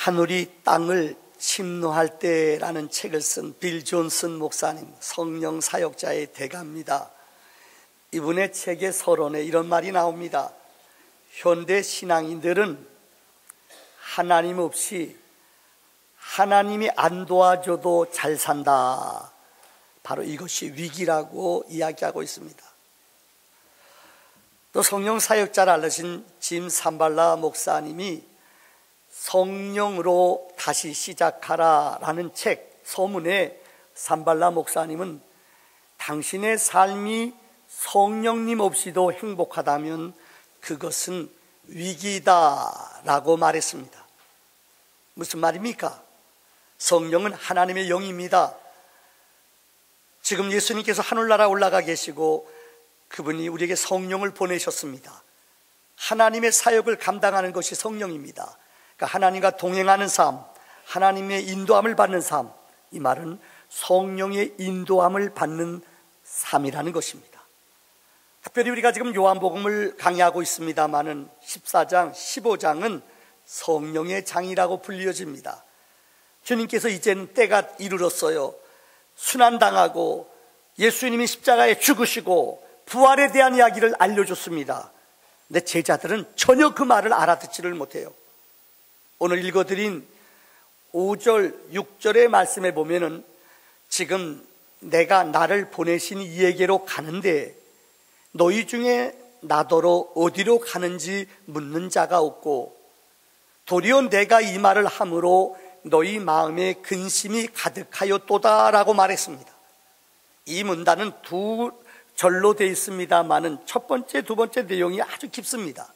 하늘이 땅을 침노할 때라는 책을 쓴 빌 존슨 목사님, 성령 사역자의 대가입니다. 이분의 책의 서론에 이런 말이 나옵니다. 현대 신앙인들은 하나님 없이 하나님이 안 도와줘도 잘 산다. 바로 이것이 위기라고 이야기하고 있습니다. 또 성령 사역자를 알려진 짐 삼발라 목사님이 성령으로 다시 시작하라라는 책 서문에 삼발라 목사님은 당신의 삶이 성령님 없이도 행복하다면 그것은 위기다라고 말했습니다. 무슨 말입니까? 성령은 하나님의 영입니다. 지금 예수님께서 하늘나라 올라가 계시고 그분이 우리에게 성령을 보내셨습니다. 하나님의 사역을 감당하는 것이 성령입니다. 그러니까 하나님과 동행하는 삶, 하나님의 인도함을 받는 삶, 이 말은 성령의 인도함을 받는 삶이라는 것입니다. 특별히 우리가 지금 요한복음을 강의하고 있습니다마는 14장, 15장은 성령의 장이라고 불려집니다. 주님께서 이제는 때가 이르렀어요. 순환당하고 예수님이 십자가에 죽으시고 부활에 대한 이야기를 알려줬습니다. 근데 제자들은 전혀 그 말을 알아듣지를 못해요. 오늘 읽어드린 5절, 6절의 말씀에 보면은 지금 내가 나를 보내신 이에게로 가는데 너희 중에 나더러 어디로 가는지 묻는 자가 없고 도리어 내가 이 말을 함으로 너희 마음에 근심이 가득하였도다라고 말했습니다. 이 문단은 두 절로 되어 있습니다만은 첫 번째, 두 번째 내용이 아주 깊습니다.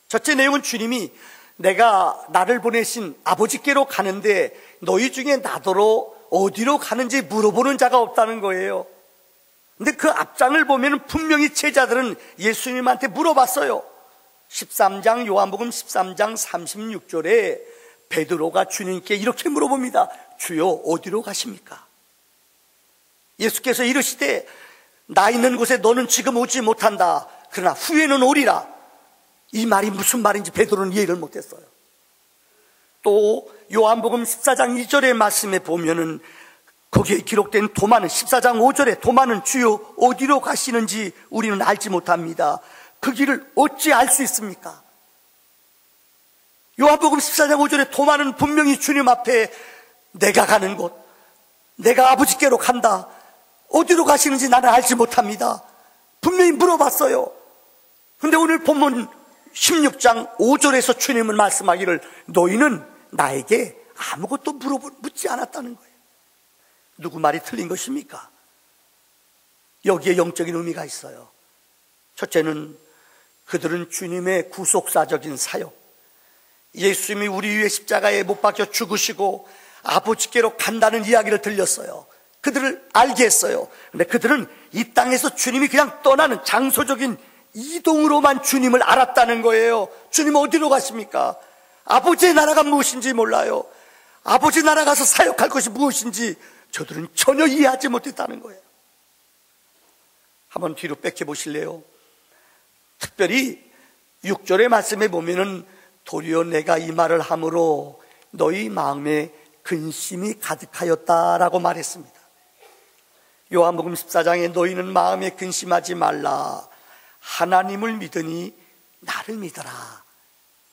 첫째 내용은 주님이 내가 나를 보내신 아버지께로 가는데 너희 중에 나더러 어디로 가는지 물어보는 자가 없다는 거예요. 근데 그 앞장을 보면 분명히 제자들은 예수님한테 물어봤어요. 13장 요한복음 13장 36절에 베드로가 주님께 이렇게 물어봅니다. 주여 어디로 가십니까? 예수께서 이르시되 나 있는 곳에 너는 지금 오지 못한다. 그러나 후에는 오리라. 이 말이 무슨 말인지 베드로는 이해를 못했어요. 또 요한복음 14장 2절의 말씀에 보면은 거기에 기록된 도마는 14장 5절에 도마는 주여 어디로 가시는지 우리는 알지 못합니다. 그 길을 어찌 알 수 있습니까? 요한복음 14장 5절에 도마는 분명히 주님 앞에 내가 가는 곳, 내가 아버지께로 간다. 어디로 가시는지 나는 알지 못합니다. 분명히 물어봤어요. 근데 오늘 본문 16장 5절에서 주님은 말씀하기를 너희는 나에게 아무것도 묻지 않았다는 거예요. 누구 말이 틀린 것입니까? 여기에 영적인 의미가 있어요. 첫째는 그들은 주님의 구속사적인 사역, 예수님이 우리 위해 십자가에 못 박혀 죽으시고 아버지께로 간다는 이야기를 들렸어요. 그들을 알게 했어요. 근데 그들은 이 땅에서 주님이 그냥 떠나는 장소적인 이동으로만 주님을 알았다는 거예요. 주님 어디로 가십니까? 아버지의 나라가 무엇인지 몰라요. 아버지 나라 가서 사역할 것이 무엇인지 저들은 전혀 이해하지 못했다는 거예요. 한번 뒤로 뺏겨 보실래요? 특별히 6절의 말씀에 보면은 도리어 내가 이 말을 함으로 너희 마음에 근심이 가득하였다라고 말했습니다. 요한복음 14장에 너희는 마음에 근심하지 말라. 하나님을 믿으니 나를 믿어라.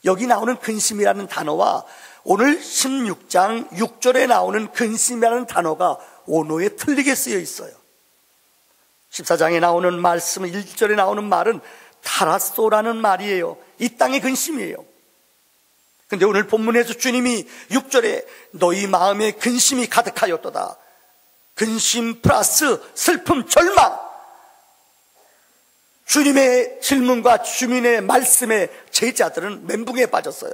여기 나오는 근심이라는 단어와 오늘 16장 6절에 나오는 근심이라는 단어가 원어에 틀리게 쓰여 있어요. 14장에 나오는 말씀, 1절에 나오는 말은 타라소라는 말이에요. 이 땅의 근심이에요. 근데 오늘 본문에서 주님이 6절에 너희 마음에 근심이 가득하였도다. 근심 플러스 슬픔, 절망. 주님의 질문과 주님의 말씀에 제자들은 멘붕에 빠졌어요.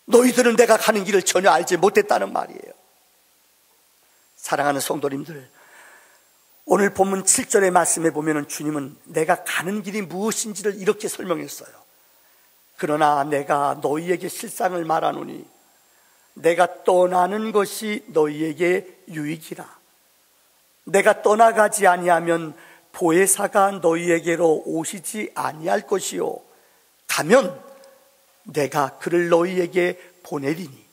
너희들은 내가 가는 길을 전혀 알지 못했다는 말이에요. 사랑하는 성도님들, 오늘 본문 7절의 말씀에 보면 주님은 내가 가는 길이 무엇인지를 이렇게 설명했어요. 그러나 내가 너희에게 실상을 말하노니 내가 떠나는 것이 너희에게 유익이라. 내가 떠나가지 아니하면 보혜사가 너희에게로 오시지 아니할 것이요 가면 내가 그를 너희에게 보내리니.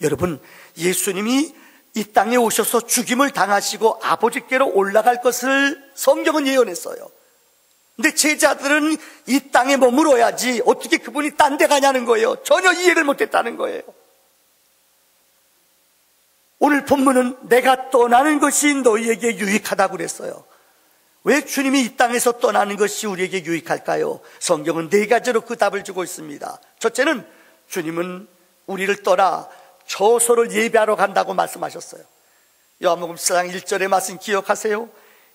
여러분, 예수님이 이 땅에 오셔서 죽임을 당하시고 아버지께로 올라갈 것을 성경은 예언했어요. 근데 제자들은 이 땅에 머물어야지 어떻게 그분이 딴 데 가냐는 거예요. 전혀 이해를 못했다는 거예요. 오늘 본문은 내가 떠나는 것이 너희에게 유익하다고 그랬어요. 왜 주님이 이 땅에서 떠나는 것이 우리에게 유익할까요? 성경은 네 가지로 그 답을 주고 있습니다. 첫째는 주님은 우리를 떠나 처소를 예비하러 간다고 말씀하셨어요. 요한복음 4장 1절의 말씀 기억하세요?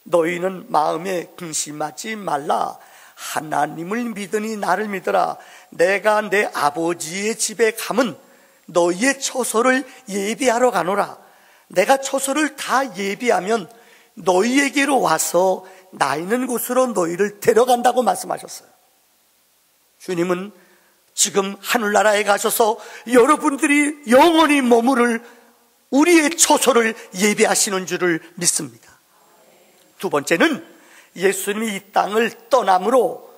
너희는 마음에 근심하지 말라. 하나님을 믿으니 나를 믿으라. 내가 내 아버지의 집에 가면 너희의 처소를 예비하러 가노라. 내가 처소를 다 예비하면 너희에게로 와서 나 있는 곳으로 너희를 데려간다고 말씀하셨어요. 주님은 지금 하늘나라에 가셔서 여러분들이 영원히 머무를 우리의 처소를 예비하시는 줄을 믿습니다. 두 번째는 예수님이 이 땅을 떠남으로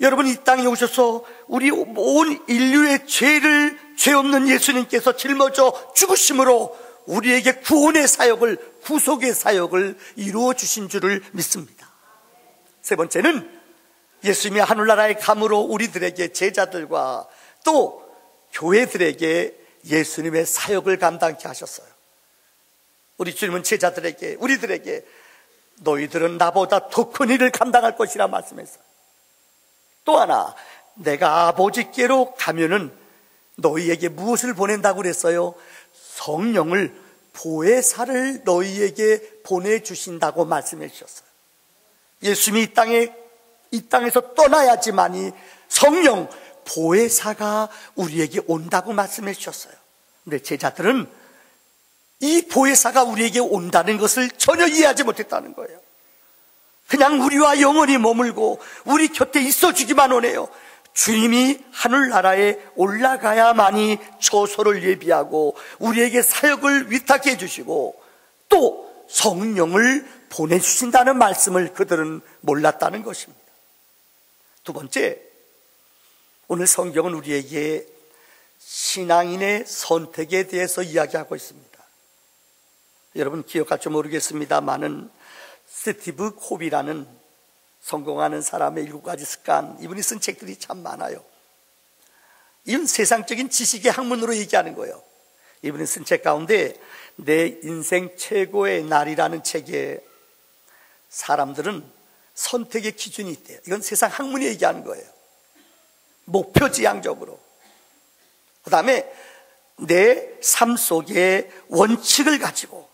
여러분 이 땅에 오셔서 우리 온 인류의 죄를 죄 없는 예수님께서 짊어져 죽으심으로 우리에게 구원의 사역을 구속의 사역을 이루어 주신 줄을 믿습니다. 세 번째는 예수님이 하늘나라에 감으로 우리들에게 제자들과 또 교회들에게 예수님의 사역을 감당케 하셨어요. 우리 주님은 제자들에게 우리들에게 너희들은 나보다 더 큰 일을 감당할 것이라 말씀했어요. 또 하나 내가 아버지께로 가면은 너희에게 무엇을 보낸다고 그랬어요? 성령을 보혜사를 너희에게 보내주신다고 말씀해 주셨어요. 예수님이 이 땅에서 떠나야지만이 성령 보혜사가 우리에게 온다고 말씀해 주셨어요. 근데 제자들은 이 보혜사가 우리에게 온다는 것을 전혀 이해하지 못했다는 거예요. 그냥 우리와 영원히 머물고 우리 곁에 있어주기만 원해요. 주님이 하늘나라에 올라가야만이 처소를 예비하고 우리에게 사역을 위탁해 주시고 또 성령을 보내주신다는 말씀을 그들은 몰랐다는 것입니다. 두 번째, 오늘 성경은 우리에게 신앙인의 선택에 대해서 이야기하고 있습니다. 여러분 기억할지 모르겠습니다만은 스티브 콥이라는 성공하는 사람의 7가지 습관, 이분이 쓴 책들이 참 많아요. 이건 세상적인 지식의 학문으로 얘기하는 거예요. 이분이 쓴 책 가운데 내 인생 최고의 날이라는 책에 사람들은 선택의 기준이 있대요. 이건 세상 학문이 얘기하는 거예요. 목표지향적으로. 그 다음에 내 삶 속에 원칙을 가지고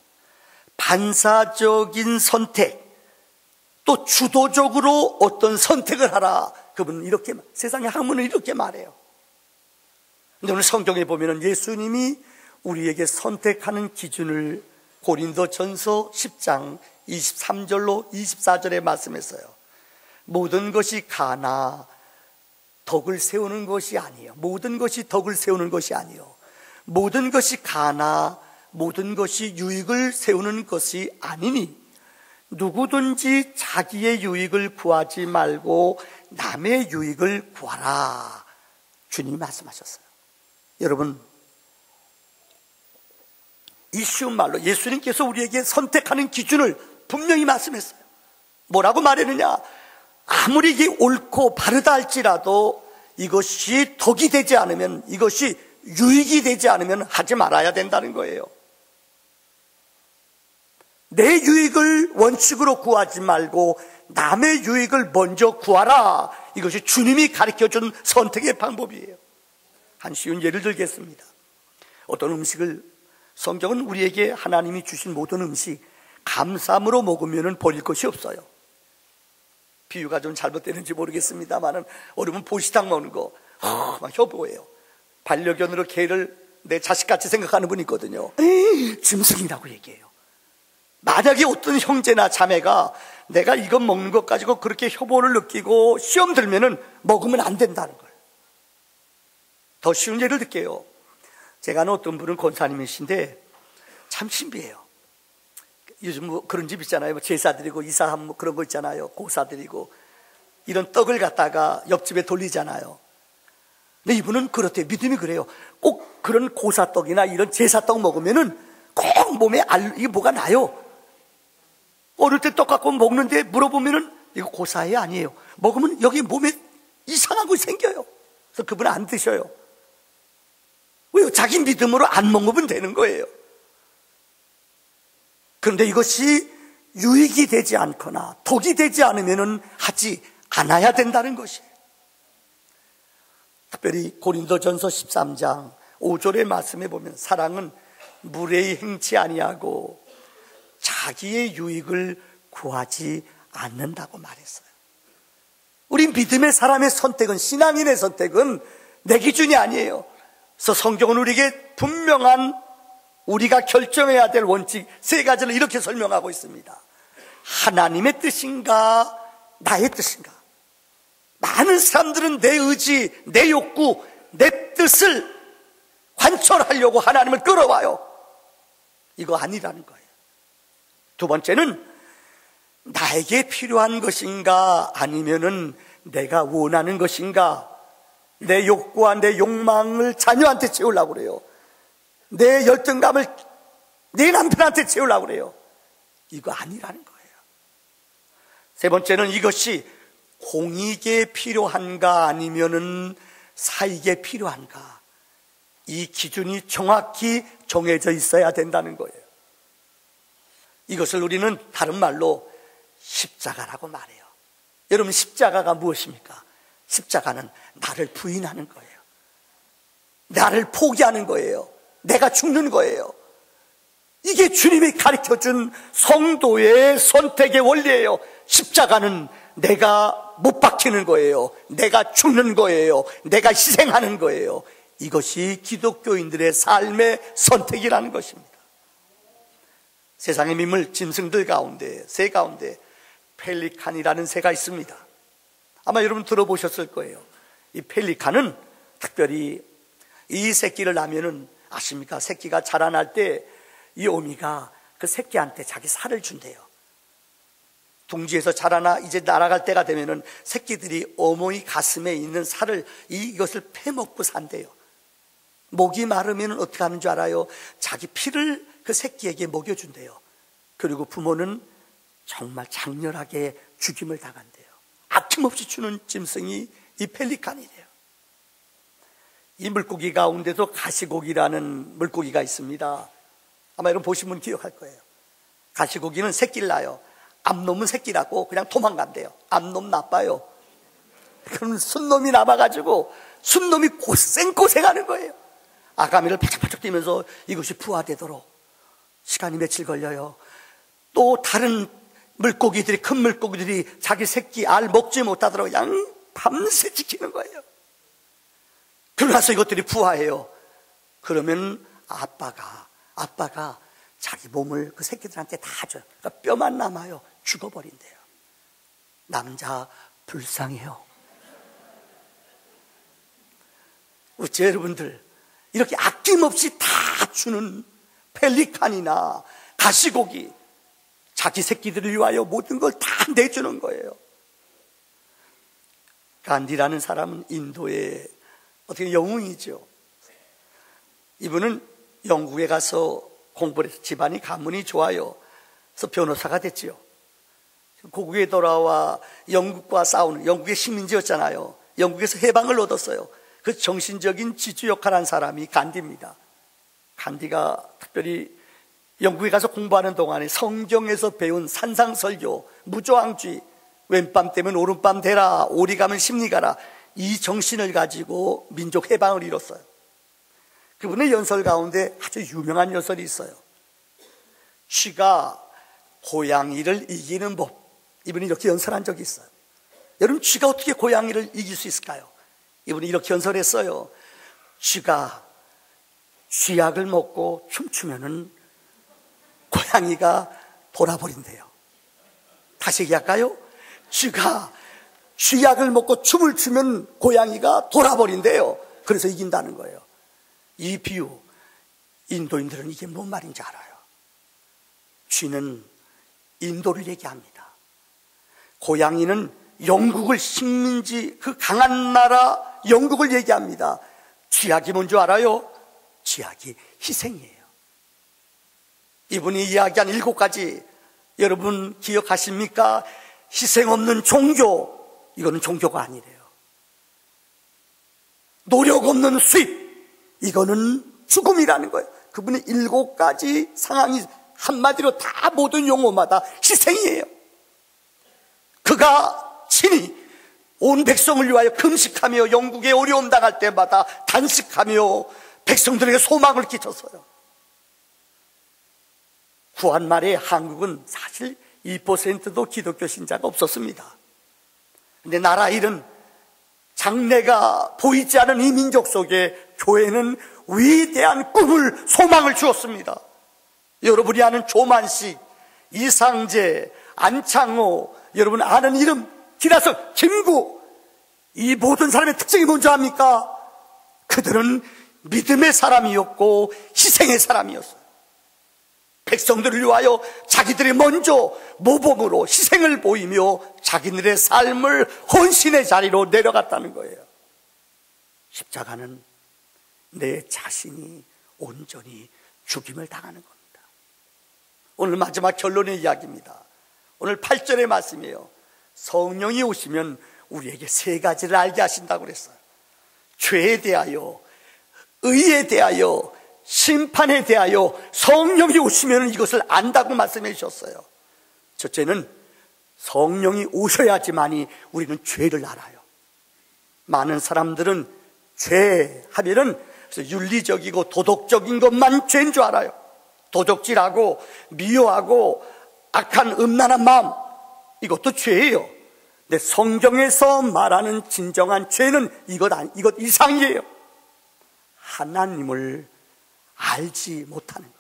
반사적인 선택, 또 주도적으로 어떤 선택을 하라. 그분은 이렇게, 세상의 학문은 이렇게 말해요. 근데 오늘 성경에 보면은 예수님이 우리에게 선택하는 기준을 고린도전서 10장 23절로 24절에 말씀했어요. 모든 것이 가나 덕을 세우는 것이 아니에요. 모든 것이 덕을 세우는 것이 아니에요. 모든 것이 가나 모든 것이 유익을 세우는 것이 아니니 누구든지 자기의 유익을 구하지 말고 남의 유익을 구하라. 주님이 말씀하셨어요. 여러분, 이 쉬운 말로 예수님께서 우리에게 선택하는 기준을 분명히 말씀했어요. 뭐라고 말했느냐? 아무리 이게 옳고 바르다 할지라도 이것이 덕이 되지 않으면, 이것이 유익이 되지 않으면 하지 말아야 된다는 거예요. 내 유익을 원칙으로 구하지 말고 남의 유익을 먼저 구하라. 이것이 주님이 가르쳐준 선택의 방법이에요. 한 쉬운 예를 들겠습니다. 어떤 음식을, 성경은 우리에게 하나님이 주신 모든 음식 감사함으로 먹으면 버릴 것이 없어요. 비유가 좀 잘못되는지 모르겠습니다만 어르면 보시당 먹는 거 막 혀보예요. 반려견으로 개를 내 자식같이 생각하는 분이 있거든요. 짐승이라고 얘기해요. 만약에 어떤 형제나 자매가 내가 이것 먹는 것 가지고 그렇게 혐오를 느끼고 시험 들면은 먹으면 안 된다는 걸. 더 쉬운 예를 들게요. 제가 아는 어떤 분은 권사님이신데 참 신비해요. 요즘 뭐 그런 집 있잖아요. 제사 드리고 이사함 뭐 그런 거 있잖아요. 고사 드리고 이런 떡을 갖다가 옆집에 돌리잖아요. 근데 이분은 그렇대요. 믿음이 그래요. 꼭 그런 고사떡이나 이런 제사떡 먹으면은 꼭 몸에 이게 뭐가 나요. 어릴 때 떡 갖고 먹는데 물어보면은 이거 고사예요? 아니에요? 먹으면 여기 몸에 이상한 거 생겨요. 그래서 그분은 안 드셔요. 왜요? 자기 믿음으로 안 먹으면 되는 거예요. 그런데 이것이 유익이 되지 않거나 독이 되지 않으면 하지 않아야 된다는 것이에요. 특별히 고린도전서 13장 5절의 말씀에 보면 사랑은 무례히 행치 아니하고 자기의 유익을 구하지 않는다고 말했어요. 우리 믿음의 사람의 선택은, 신앙인의 선택은 내 기준이 아니에요. 그래서 성경은 우리에게 분명한 우리가 결정해야 될 원칙 3가지를 이렇게 설명하고 있습니다. 하나님의 뜻인가 나의 뜻인가. 많은 사람들은 내 의지, 내 욕구, 내 뜻을 관철하려고 하나님을 끌어와요. 이거 아니라는 거예요. 2번째는 나에게 필요한 것인가 아니면은 내가 원하는 것인가. 내 욕구와 내 욕망을 자녀한테 채우려고 그래요. 내 열등감을 내 남편한테 채우려고 그래요. 이거 아니라는 거예요. 3번째는 이것이 공익에 필요한가 아니면은 사익에 필요한가. 이 기준이 정확히 정해져 있어야 된다는 거예요. 이것을 우리는 다른 말로 십자가라고 말해요. 여러분, 십자가가 무엇입니까? 십자가는 나를 부인하는 거예요. 나를 포기하는 거예요. 내가 죽는 거예요. 이게 주님이 가르쳐준 성도의 선택의 원리예요. 십자가는 내가 못 박히는 거예요. 내가 죽는 거예요. 내가 희생하는 거예요. 이것이 기독교인들의 삶의 선택이라는 것입니다. 세상의 민물 짐승들 가운데, 새 가운데 펠리칸이라는 새가 있습니다. 아마 여러분 들어보셨을 거예요. 이 펠리칸은 특별히 이 새끼를 낳으면은 아십니까? 새끼가 자라날 때 이 어미가 그 새끼한테 자기 살을 준대요. 둥지에서 자라나 이제 날아갈 때가 되면은 새끼들이 어머니 가슴에 있는 살을 이것을 패먹고 산대요. 목이 마르면 어떻게 하는 줄 알아요? 자기 피를 그 새끼에게 먹여준대요. 그리고 부모는 정말 장렬하게 죽임을 당한대요. 아낌없이 주는 짐승이 이 펠리칸이래요. 이 물고기 가운데도 가시고기라는 물고기가 있습니다. 아마 여러분 보신 분 기억할 거예요. 가시고기는 새끼를 낳아요. 암놈은 새끼라고 그냥 도망간대요. 암놈 나빠요. 그럼 순놈이 남아가지고 순놈이 고생하는 거예요. 아가미를 바짝바짝 뛰면서 이것이 부화되도록 시간이 며칠 걸려요. 또 다른 물고기들이, 큰 물고기들이 자기 새끼 알 먹지 못하도록 그냥 밤새 지키는 거예요. 그러고 나서 이것들이 부화해요. 그러면 아빠가 자기 몸을 그 새끼들한테 다 줘요. 그러니까 뼈만 남아요. 죽어버린대요. 남자 불쌍해요. 어째 여러분들 이렇게 아낌없이 다 주는 펠리칸이나 가시고기, 자기 새끼들을 위하여 모든 걸 다 내주는 거예요. 간디라는 사람은 인도의 어떻게 영웅이죠. 이분은 영국에 가서 공부를 해서 집안이 가문이 좋아요. 그래서 변호사가 됐지요. 고국에 돌아와 영국과 싸우는, 영국의 식민지였잖아요. 영국에서 해방을 얻었어요. 그 정신적인 지주 역할을 한 사람이 간디입니다. 간디가 특별히 영국에 가서 공부하는 동안에 성경에서 배운 산상설교, 무저항주의, 왼밤 되면 오른밤 되라, 오리 가면 심리 가라, 이 정신을 가지고 민족 해방을 이뤘어요. 그분의 연설 가운데 아주 유명한 연설이 있어요. 쥐가 고양이를 이기는 법. 이분이 이렇게 연설한 적이 있어요. 여러분, 쥐가 어떻게 고양이를 이길 수 있을까요? 이분이 이렇게 연설했어요. 쥐가 쥐약을 먹고 춤추면은 고양이가 돌아버린대요. 다시 얘기할까요? 쥐가 쥐약을 먹고 춤을 추면 고양이가 돌아버린대요. 그래서 이긴다는 거예요. 이 비유, 인도인들은 이게 뭔 말인지 알아요. 쥐는 인도를 얘기합니다. 고양이는 영국을 식민지, 그 강한 나라 영국을 얘기합니다. 쥐약이 뭔지 알아요? 쥐약이 희생이에요. 이분이 이야기한 7가지 여러분 기억하십니까? 희생 없는 종교, 이거는 종교가 아니래요. 노력 없는 수입, 이거는 죽음이라는 거예요. 그분의 7가지 상황이 한마디로 다 모든 용어마다 희생이에요. 그가 친히 온 백성을 위하여 금식하며 영국에 어려움 당할 때마다 단식하며 백성들에게 소망을 끼쳤어요. 구한 말에 한국은 사실 2%도 기독교 신자가 없었습니다. 근데 나라 일은 장래가 보이지 않은 이 민족 속에 교회는 위대한 꿈을, 소망을 주었습니다. 여러분이 아는 조만식, 이상재, 안창호, 여러분 아는 이름, 기라석, 김구, 이 모든 사람의 특징이 뭔지 압니까? 그들은 믿음의 사람이었고 희생의 사람이었어요. 백성들을 위하여 자기들이 먼저 모범으로 희생을 보이며 자기들의 삶을 헌신의 자리로 내려갔다는 거예요. 십자가는 내 자신이 온전히 죽임을 당하는 겁니다. 오늘 마지막 결론의 이야기입니다. 오늘 8절의 말씀이에요. 성령이 오시면 우리에게 3가지를 알게 하신다고 그랬어요. 죄에 대하여, 의에 대하여, 심판에 대하여 성령이 오시면 이것을 안다고 말씀해 주셨어요. 첫째는 성령이 오셔야지만이 우리는 죄를 알아요. 많은 사람들은 죄 하면은 윤리적이고 도덕적인 것만 죄인 줄 알아요. 도적질하고 미워하고 악한 음란한 마음, 이것도 죄예요. 근데 성경에서 말하는 진정한 죄는 이것 이상이에요. 하나님을 알지 못하는 것,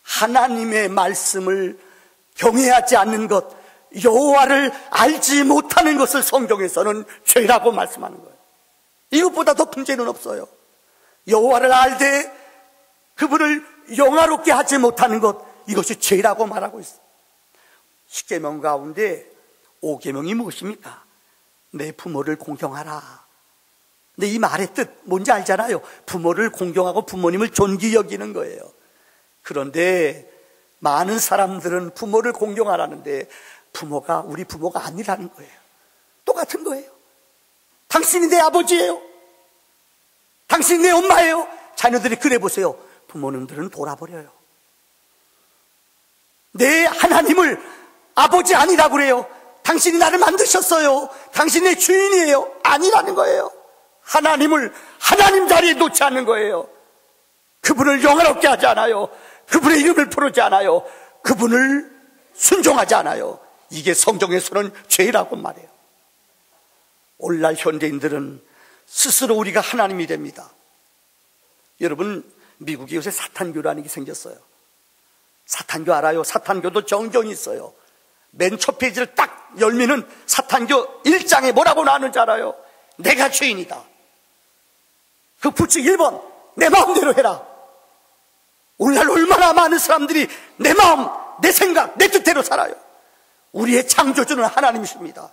하나님의 말씀을 경외하지 않는 것, 여호와를 알지 못하는 것을 성경에서는 죄라고 말씀하는 거예요. 이것보다 더 큰 죄는 없어요. 여호와를 알되 그분을 영화롭게 하지 못하는 것, 이것이 죄라고 말하고 있어요. 10계명 가운데 5계명이 무엇입니까? 내 부모를 공경하라. 근데 이 말의 뜻 뭔지 알잖아요. 부모를 공경하고 부모님을 존귀 여기는 거예요. 그런데 많은 사람들은 부모를 공경하라는데 부모가 우리 부모가 아니라는 거예요. 똑같은 거예요. 당신이 내 아버지예요. 당신이 내 엄마예요. 자녀들이 그래 보세요. 부모님들은 돌아버려요. 내 하나님을 아버지 아니라고 그래요. 당신이 나를 만드셨어요. 당신이 내 주인이에요. 아니라는 거예요. 하나님을 하나님 자리에 놓지 않는 거예요. 그분을 영화롭게 하지 않아요. 그분의 이름을 부르지 않아요. 그분을 순종하지 않아요. 이게 성경에서는 죄라고 말해요. 오늘날 현대인들은 스스로 우리가 하나님이 됩니다. 여러분, 미국에 요새 사탄교라는 게 생겼어요. 사탄교 알아요? 사탄교도 정경이 있어요. 맨 첫 페이지를 딱 열면은 사탄교 1장에 뭐라고 나오는지 알아요? 내가 죄인이다. 그 불칙 1번, 내 마음대로 해라. 오늘날 얼마나 많은 사람들이 내 마음, 내 생각, 내 뜻대로 살아요. 우리의 창조주는 하나님이십니다.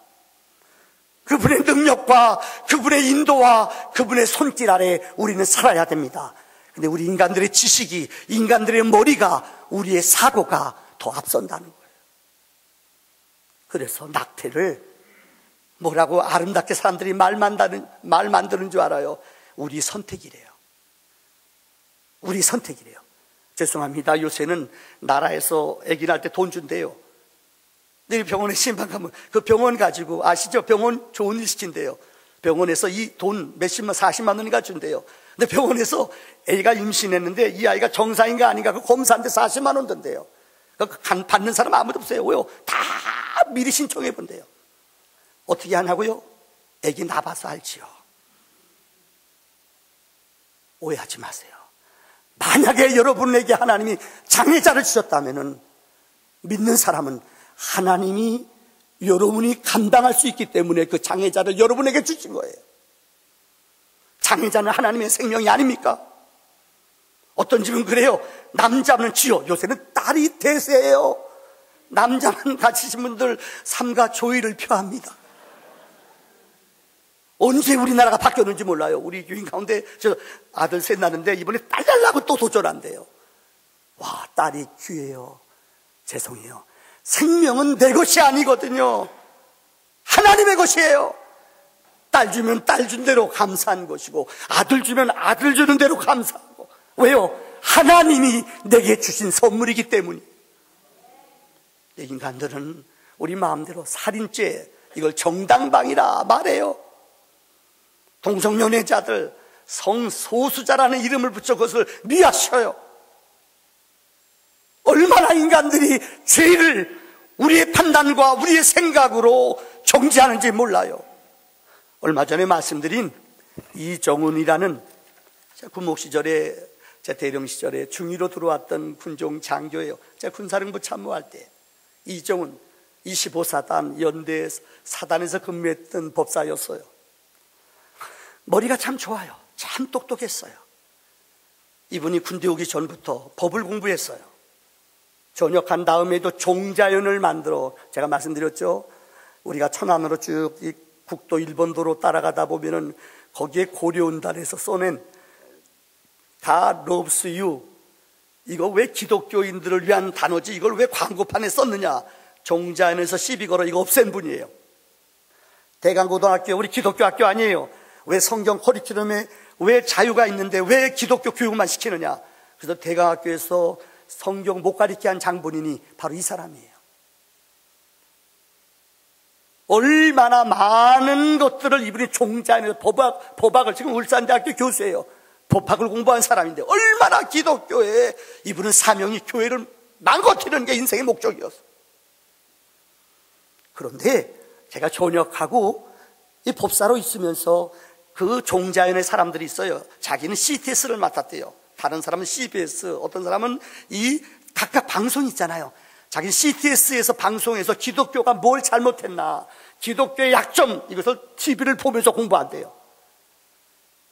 그분의 능력과 그분의 인도와 그분의 손길 아래 우리는 살아야 됩니다. 근데 우리 인간들의 지식이, 인간들의 머리가, 우리의 사고가 더 앞선다는 거예요. 그래서 낙태를 뭐라고 아름답게 사람들이 말 만드는 줄 알아요? 우리 선택이래요. 우리 선택이래요. 죄송합니다. 요새는 나라에서 아기 낳을 때 돈 준대요. 내일 병원에 신방 가면 그 병원 가지고, 아시죠? 병원 좋은 일 시킨대요. 병원에서 이 돈 몇십만, 40만 원인가 준대요. 근데 병원에서 애가 임신했는데 이 아이가 정상인가 아닌가 그 검사한테 40만 원 든대요. 받는 사람 아무도 없어요. 왜요? 다 미리 신청해 본대요. 어떻게 하냐고요? 애기 낳아서 알지요. 오해하지 마세요. 만약에 여러분에게 하나님이 장애자를 주셨다면은 믿는 사람은 하나님이 여러분이 감당할 수 있기 때문에 그 장애자를 여러분에게 주신 거예요. 장애자는 하나님의 생명이 아닙니까? 어떤 집은 그래요. 남자는 지요. 요새는 딸이 대세예요. 남자만 가지신 분들 삼가 조의를 표합니다. 언제 우리나라가 바뀌었는지 몰라요. 우리 교인 가운데 저 아들 셋 낳는데 이번에 딸 달라고 또 도전한대요. 와, 딸이 귀해요. 죄송해요. 생명은 내 것이 아니거든요. 하나님의 것이에요. 딸 주면 딸 준 대로 감사한 것이고, 아들 주면 아들 주는 대로 감사하고. 왜요? 하나님이 내게 주신 선물이기 때문이에요. 인간들은 우리 마음대로 살인죄, 이걸 정당방위라 말해요. 동성연애자들 성소수자라는 이름을 붙여 그것을 미화시켜요. 얼마나 인간들이 죄를 우리의 판단과 우리의 생각으로 정지하는지 몰라요. 얼마 전에 말씀드린 이정훈이라는 제 군목 시절에, 제 대령 시절에 중위로 들어왔던 군종 장교예요. 제가 군사령부 참모할 때 이정훈 25사단 연대 사단에서 근무했던 법사였어요. 머리가 참 좋아요. 참 똑똑했어요. 이분이 군대 오기 전부터 법을 공부했어요. 전역한 다음에도 종자연을 만들어, 제가 말씀드렸죠, 우리가 천안으로 쭉 이 국도 일본도로 따라가다 보면은 거기에 고려온단에서 써낸 God loves you, 이거 왜 기독교인들을 위한 단어지, 이걸 왜 광고판에 썼느냐, 종자연에서 시비 걸어 이거 없앤 분이에요. 대강고등학교 우리 기독교 학교 아니에요. 왜 성경 커리큘럼에 왜 자유가 있는데 왜 기독교 교육만 시키느냐. 그래서 대강학교에서 성경 못 가르치게 한 장본인이 바로 이 사람이에요. 얼마나 많은 것들을 이분이 종자연에서 법학을, 지금 울산대학교 교수예요. 법학을 공부한 사람인데 얼마나 기독교에 이분은 사명이 교회를 망가뜨리는 게 인생의 목적이었어요. 그런데 제가 전역하고 이 법사로 있으면서 그 종자연의 사람들이 있어요. 자기는 CTS를 맡았대요. 다른 사람은 CBS, 어떤 사람은 이 각각 방송 있잖아요. 자기는 CTS에서 방송에서 기독교가 뭘 잘못했나, 기독교의 약점, 이것을 TV를 보면서 공부한대요.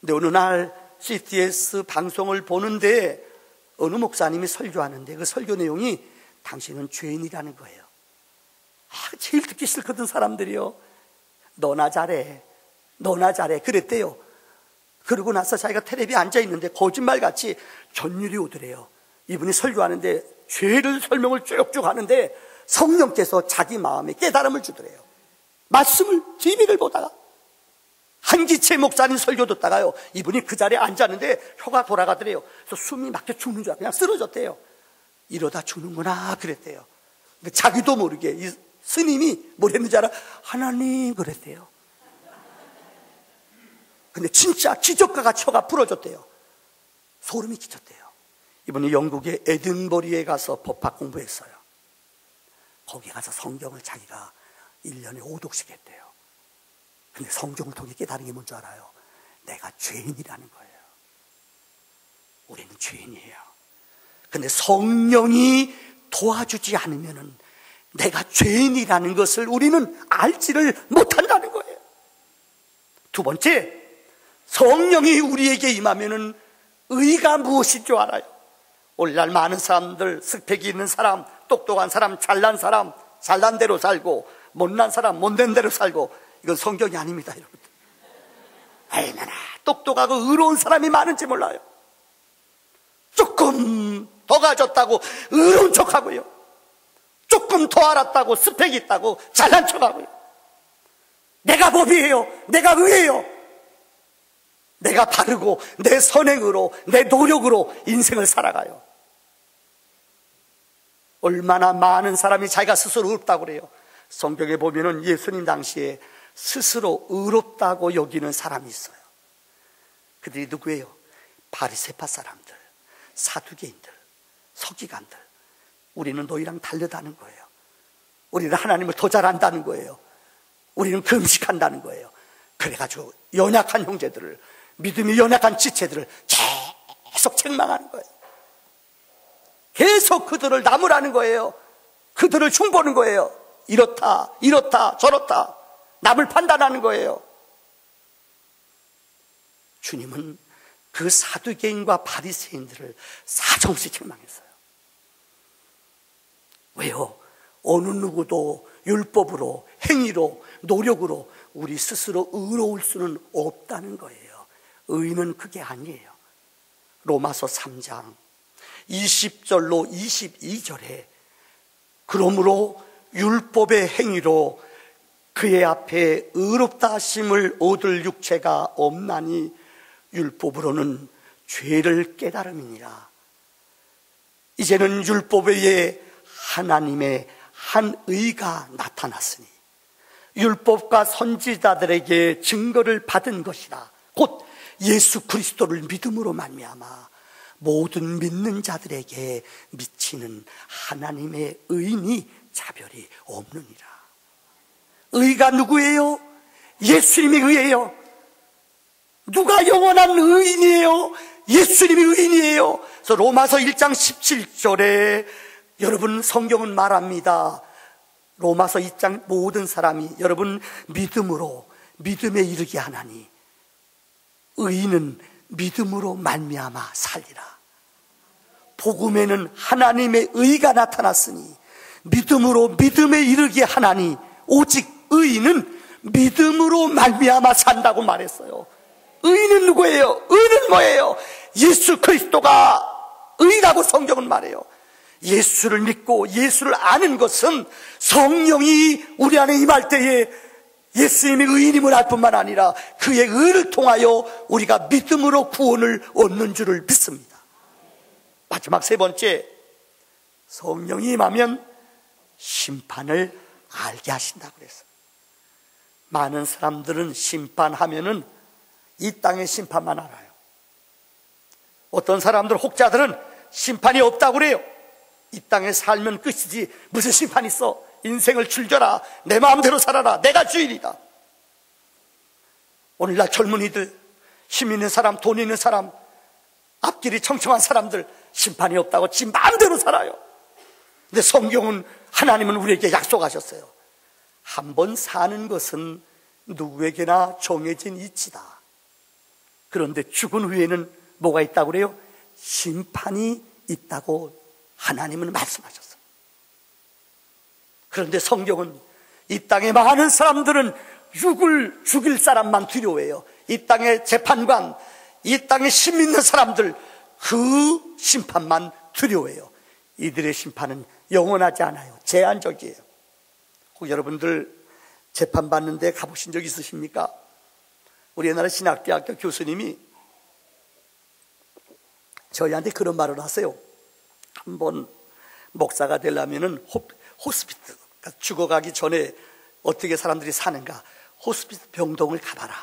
근데 어느 날 CTS 방송을 보는데 어느 목사님이 설교하는데 그 설교 내용이 당신은 죄인이라는 거예요. 제일 듣기 싫거든 사람들이요. 너나 잘해, 너나 잘해 그랬대요. 그러고 나서 자기가 텔레비에 앉아있는데 거짓말같이 전율이 오더래요. 이분이 설교하는데 죄를 설명을 쭉쭉 하는데 성령께서 자기 마음에 깨달음을 주더래요. 말씀을 TV를 보다가 한기채 목사님 설교 듣다가요, 이분이 그 자리에 앉았는데 혀가 돌아가더래요. 그래서 숨이 막혀 죽는 줄 알고 그냥 쓰러졌대요. 이러다 죽는구나 그랬대요. 근데 자기도 모르게 이 스님이 뭘 했는지 알아? 하나님 그랬대요. 근데 진짜 기적과 혀가 부러졌대요. 소름이 끼쳤대요. 이분이 영국의 에든버리에 가서 법학 공부했어요. 거기 가서 성경을 자기가 1년에 5독씩 했대요. 근데 성경을 통해 깨달은 게 뭔지 알아요? 내가 죄인이라는 거예요. 우리는 죄인이에요. 근데 성령이 도와주지 않으면은 내가 죄인이라는 것을 우리는 알지를 못한다는 거예요. 두 번째, 성령이 우리에게 임하면은 의가 무엇인 줄 알아요. 오늘날 많은 사람들, 스펙이 있는 사람, 똑똑한 사람, 잘난 사람, 잘난 대로 살고, 못난 사람, 못된 대로 살고, 이건 성경이 아닙니다, 여러분. 얼마나 똑똑하고 의로운 사람이 많은지 몰라요. 조금 더 가졌다고 의로운 척하고요, 조금 더 알았다고 스펙이 있다고 잘난 척하고요. 내가 법이에요, 내가 의예요, 내가 바르고 내 선행으로 내 노력으로 인생을 살아가요. 얼마나 많은 사람이 자기가 스스로 의롭다고 그래요. 성경에 보면은 예수님 당시에 스스로 의롭다고 여기는 사람이 있어요. 그들이 누구예요? 바리새파 사람들, 사두개인들, 서기관들. 우리는 너희랑 다르다는 거예요. 우리는 하나님을 더 잘 안다는 거예요. 우리는 금식한다는 거예요. 그래가지고 연약한 형제들을, 믿음이 연약한 지체들을 계속 책망하는 거예요. 계속 그들을 나무라는 거예요. 그들을 흉보는 거예요. 이렇다 이렇다 저렇다 남을 판단하는 거예요. 주님은 그 사두개인과 바리새인들을 사정없이 책망했어요. 왜요? 어느 누구도 율법으로, 행위로, 노력으로 우리 스스로 의로울 수는 없다는 거예요. 의는 그게 아니에요. 로마서 3장 20절로 22절에 그러므로 율법의 행위로 그의 앞에 의롭다 하심을 얻을 육체가 없나니 율법으로는 죄를 깨달음이니라. 이제는 율법 외에 하나님의 한 의가 나타났으니 율법과 선지자들에게 증거를 받은 것이라. 곧 예수 그리스도를 믿음으로 말미암아 모든 믿는 자들에게 미치는 하나님의 의니 차별이 없느니라. 의가 누구예요? 예수님이 의예요. 누가 영원한 의인이에요? 예수님이 의인이에요. 그래서 로마서 1장 17절에 여러분 성경은 말합니다. 로마서 2장 모든 사람이 여러분 믿음으로 믿음에 이르게 하나니 의인은 믿음으로 말미암아 살리라. 복음에는 하나님의 의가 나타났으니 믿음으로 믿음에 이르게 하나니 오직 의인은 믿음으로 말미암아 산다고 말했어요. 의인은 누구예요? 의는 뭐예요? 예수 그리스도가 의라고 성경은 말해요. 예수를 믿고 예수를 아는 것은 성령이 우리 안에 임할 때에 예수님의 의인임을 알 뿐만 아니라 그의 의를 통하여 우리가 믿음으로 구원을 얻는 줄을 믿습니다. 마지막 세 번째, 성령이 임하면 심판을 알게 하신다고 그랬어요. 많은 사람들은 심판하면은 이 땅의 심판만 알아요. 어떤 사람들, 혹자들은 심판이 없다고 그래요. 이 땅에 살면 끝이지 무슨 심판이 있어. 인생을 즐겨라. 내 마음대로 살아라. 내가 주인이다. 오늘날 젊은이들, 힘 있는 사람, 돈 있는 사람, 앞길이 청청한 사람들 심판이 없다고 지 마음대로 살아요. 근데 성경은, 하나님은 우리에게 약속하셨어요. 한 번 사는 것은 누구에게나 정해진 이치다. 그런데 죽은 후에는 뭐가 있다고 그래요? 심판이 있다고 하나님은 말씀하셨어요. 그런데 성경은 이 땅의 많은 사람들은 육을 죽일 사람만 두려워해요. 이 땅의 재판관, 이 땅에 힘 있는 사람들, 그 심판만 두려워해요. 이들의 심판은 영원하지 않아요. 제한적이에요. 혹 여러분들 재판받는 데 가보신 적 있으십니까? 우리 옛날에 신학대학교 교수님이 저희한테 그런 말을 하세요. 한번 목사가 되려면은 호스피스, 그러니까 죽어가기 전에 어떻게 사람들이 사는가, 호스피스 병동을 가봐라.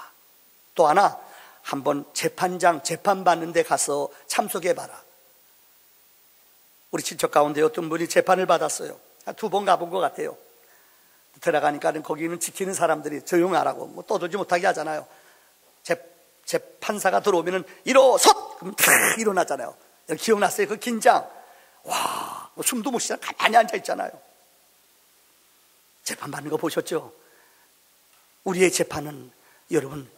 또 하나, 한번 재판장 재판받는 데 가서 참석해봐라. 우리 친척 가운데 어떤 분이 재판을 받았어요. 2번 가본 것 같아요. 들어가니까는 거기는 지키는 사람들이 조용하라고 뭐 떠들지 못하게 하잖아요. 재판사가 들어오면은 일어섰! 그럼 다 일어나잖아요. 기억났어요? 그 긴장. 와, 숨도 못 쉬어 가만히 앉아 있잖아요. 재판 받는 거 보셨죠? 우리의 재판은 여러분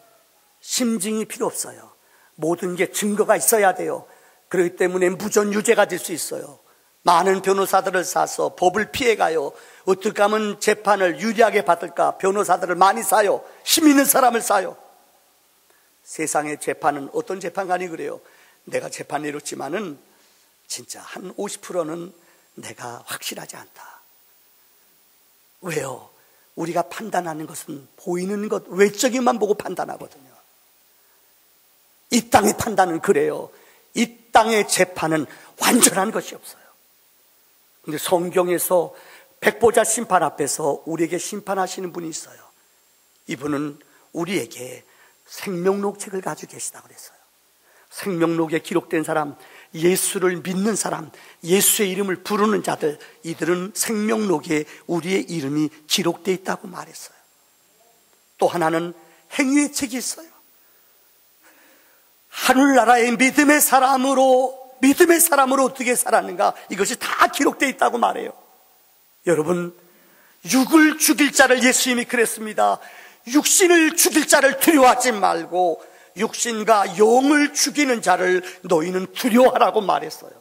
심증이 필요 없어요. 모든 게 증거가 있어야 돼요. 그렇기 때문에 무전유죄가 될 수 있어요. 많은 변호사들을 사서 법을 피해가요. 어떻게 하면 재판을 유리하게 받을까? 변호사들을 많이 사요. 힘 있는 사람을 사요. 세상의 재판은 어떤 재판관이 그래요. 내가 재판 내렸지만은 진짜 한 50%는 내가 확실하지 않다. 왜요? 우리가 판단하는 것은 보이는 것, 외적인만 보고 판단하거든요. 이 땅의 판단은 그래요. 이 땅의 재판은 완전한 것이 없어요. 근데 성경에서 백보자 심판 앞에서 우리에게 심판하시는 분이 있어요. 이분은 우리에게 생명록 책을 가지고 계시다고 그랬어요. 생명록에 기록된 사람, 예수를 믿는 사람, 예수의 이름을 부르는 자들, 이들은 생명록에 우리의 이름이 기록되어 있다고 말했어요. 또 하나는 행위의 책이 있어요. 하늘나라의 믿음의 사람으로 어떻게 살았는가, 이것이 다 기록되어 있다고 말해요. 여러분, 육을 죽일 자를, 예수님이 그랬습니다. 육신을 죽일 자를 두려워하지 말고 육신과 영을 죽이는 자를 너희는 두려워하라고 말했어요.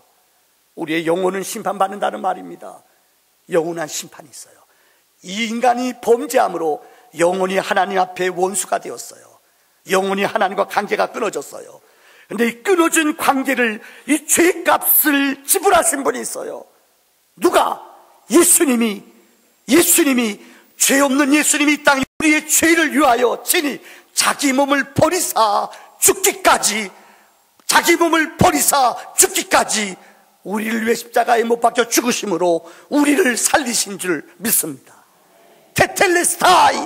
우리의 영혼은 심판받는다는 말입니다. 영원한 심판이 있어요. 이 인간이 범죄함으로 영원히 하나님 앞에 원수가 되었어요. 영원히 하나님과 관계가 끊어졌어요. 근데 이 끊어진 관계를, 이 죄값을 지불하신 분이 있어요. 누가? 예수님이 죄 없는 예수님이 이 땅에 우리의 죄를 위하여 친히 자기 몸을 버리사 죽기까지, 자기 몸을 버리사 죽기까지 우리를 위해 십자가에 못 박혀 죽으심으로 우리를 살리신 줄 믿습니다. 테텔레스타이,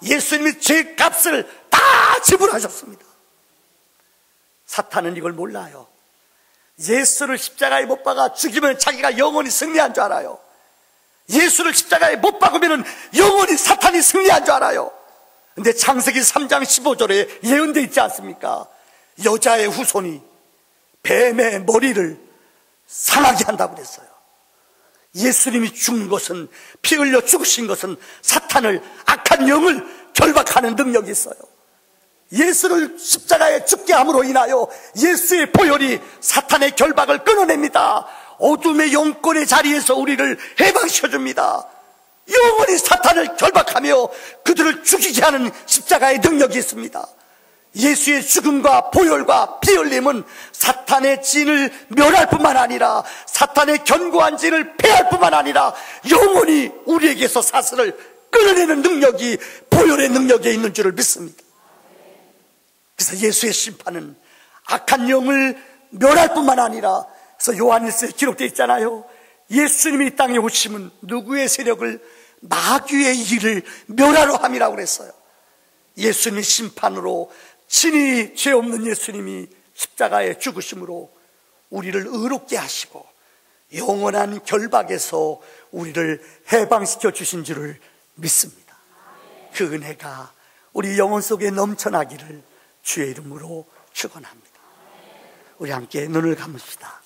예수님이 죄값을 다 지불하셨습니다. 사탄은 이걸 몰라요. 예수를 십자가에 못 박아 죽이면 자기가 영원히 승리한 줄 알아요. 예수를 십자가에 못 박으면 영원히 사탄이 승리한 줄 알아요. 근데 창세기 3장 15절에 예언되어 있지 않습니까? 여자의 후손이 뱀의 머리를 상하게 한다고 그랬어요. 예수님이 죽은 것은, 피 흘려 죽으신 것은 사탄을, 악한 영을 결박하는 능력이 있어요. 예수를 십자가에 죽게 함으로 인하여 예수의 보혈이 사탄의 결박을 끊어냅니다. 어둠의 영권의 자리에서 우리를 해방시켜줍니다. 영원히 사탄을 결박하며 그들을 죽이게 하는 십자가의 능력이 있습니다. 예수의 죽음과 보혈과 피 흘림은 사탄의 진을 멸할 뿐만 아니라 사탄의 견고한 진을 패할 뿐만 아니라 영원히 우리에게서 사슬을 끊어내는 능력이 보혈의 능력에 있는 줄을 믿습니다. 그래서 예수의 심판은 악한 영을 멸할 뿐만 아니라, 그래서 요한일서에 기록되어 있잖아요. 예수님이 이 땅에 오시면 누구의 세력을? 마귀의 일을 멸하러 함이라고 그랬어요. 예수님의 심판으로 친히 죄 없는 예수님이 십자가에 죽으심으로 우리를 의롭게 하시고 영원한 결박에서 우리를 해방시켜 주신 줄을 믿습니다. 그 은혜가 우리 영혼 속에 넘쳐나기를 주의 이름으로 축원합니다. 우리 함께 눈을 감읍시다.